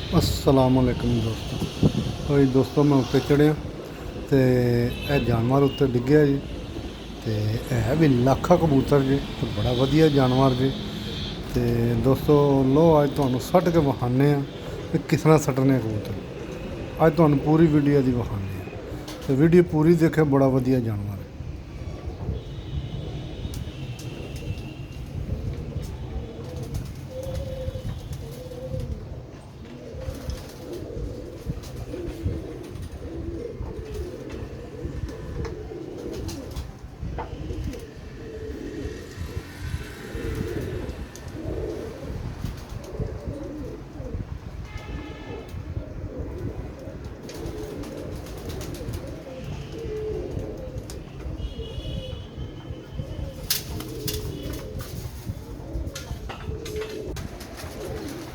अस्सलामुअलैकुम दोस्तों। तो जी दोस्तों मैं उत्ते चढ़िया तो यह जानवर उत्ते डिग्या जी। तो है भी लाखा कबूतर जी, तो बड़ा वधिया जानवर जी। तो दोस्तों लो अज तुहानू सट के विखाने कि किस तरह सट्टने कबूतर। अज तुहानू पूरी वीडियो की विखाने तो वीडियो पूरी देखे, बड़ा वधिया जानवर है।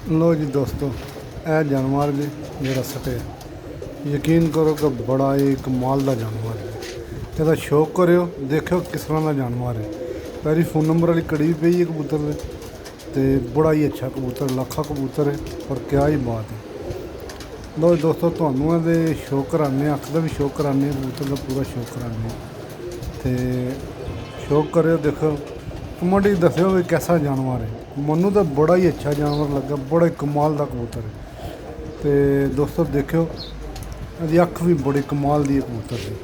लो जी दोस्तों, यह जानवर जी मेरा सटे, यकीन करो कि बड़ा ही कमाल का जानवर है। यदा शौक करो, देखो किस तरह का जानवर है। मेरी फोन नंबर वाली कड़ी भी पई है कबूतर से, तो बड़ा ही अच्छा कबूतर, लाखा कबूतर है। और क्या ही बात है। लो दोस्तों तुहानू ये शौक कराने, अख का भी शौक कराने, कबूतर का पूरा शौक कराने। तो शौक करो, देखो कमेंट दस्यो भी कैसा जानवर है। मनु तो बड़ा ही अच्छा जानवर लगा, बड़ा ही कमाल का कबूतर है। तो दोस्तों देखो यदि अख भी बड़ी कमाल की कबूतर की।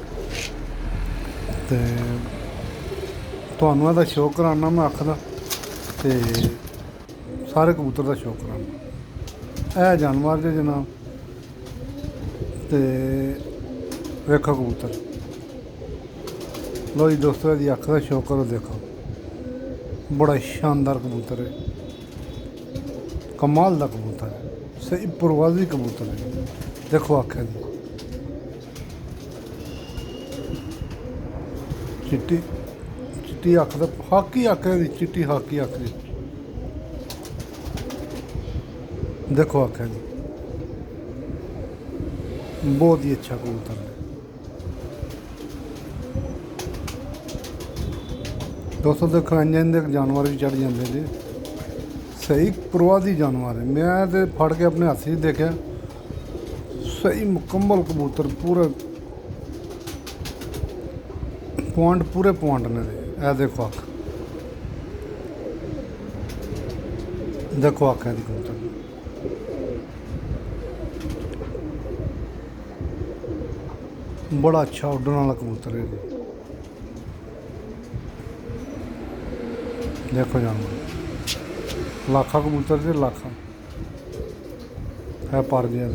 तो तुहानू यदा शौक कराना मैं अख का, तो सारे कबूतर का शौक कराना। यह जानवर जो जनाब, तो वेखो कबूतर। लो जी दोस्तों यदि अख का शौक करो, देखो बड़ा शानदार कबूतर है, कमाल का कबूतर है, सही परवाजी कबूतर है। देखो अख है चिट्टी चिट्टी अख, हाकी अख है, चिट्टी हाकी अख जी। देखो अख है जी, बहुत ही अच्छा कबूतर है। दोस्तों देखो इंजन के जानवर भी चढ़ जाते जी, सही परवाजी जानवर है। मैं तो फड़ के अपने हथ ही देखा, सही मुकम्मल कबूतर, पूरे पॉइंट, पूरे पॉइंट ने। ए देखो अख, देखो अख है कबूतर, बड़ा अच्छा उड़ने वाला कबूतर है जी। देखो जानवर, लाखा कबूतर से लाखा है पर गया।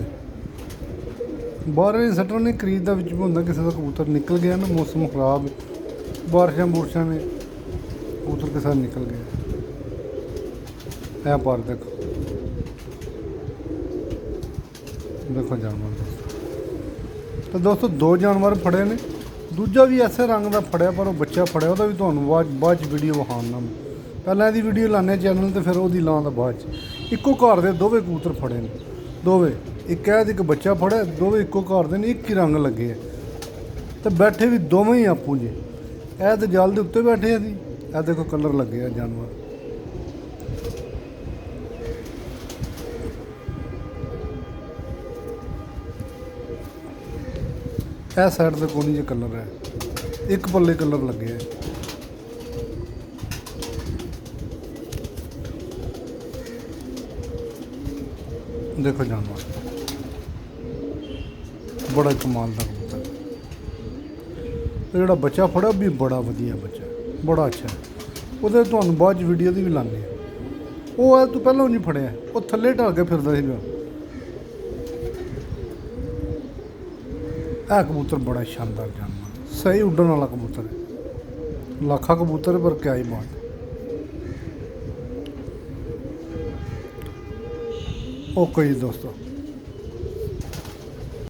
बाहर सट्टन नहीं खरीद का भी होंगे, किसी का कबूतर निकल गया ना, मौसम खराब, बारिशा बुरशा ने कबूतर के साथ निकल गया। है पर देखो, देखो जानवर। तो दोस्तों दो जानवर फड़े ने, दूजा भी ऐसे रंग का फड़िया, पर वह बच्चा फड़िया, वह भी तुम्हें बाद वीडियो विखाना। पहले यदि वीडियो लाने चैनल तो फिर वो लाने बाद इक्को घर के दोवे कबूतर फड़े ने, दोवे एक ऐद एक बच्चा फड़े, दोवे इक्को घर के एक ही रंग लगे है। तो बैठे भी दोवें ही आपू जी, ऐ तो जल के उत्ते बैठे है जी। ऐ देखो कलर लगे है जानवर। ए साइड से कोनी जो कलर है, एक पल्ले कलर लगे है। देखो जानवर, बड़ा कमाल का कबूतर। तो जो बच्चा फड़ा भी बड़ा वधिया बच्चा, बड़ा अच्छा है। वो तो बाद वीडियो की भी लाने, वो है तू पहलों नहीं फड़िया, वो थले ढल के फिरदा सीगा। यह कबूतर बड़ा शानदार जानवर, सही उड़न वाला कबूतर है, लाखा कबूतर है, पर क्या ही बात है। ओके जी दोस्तों।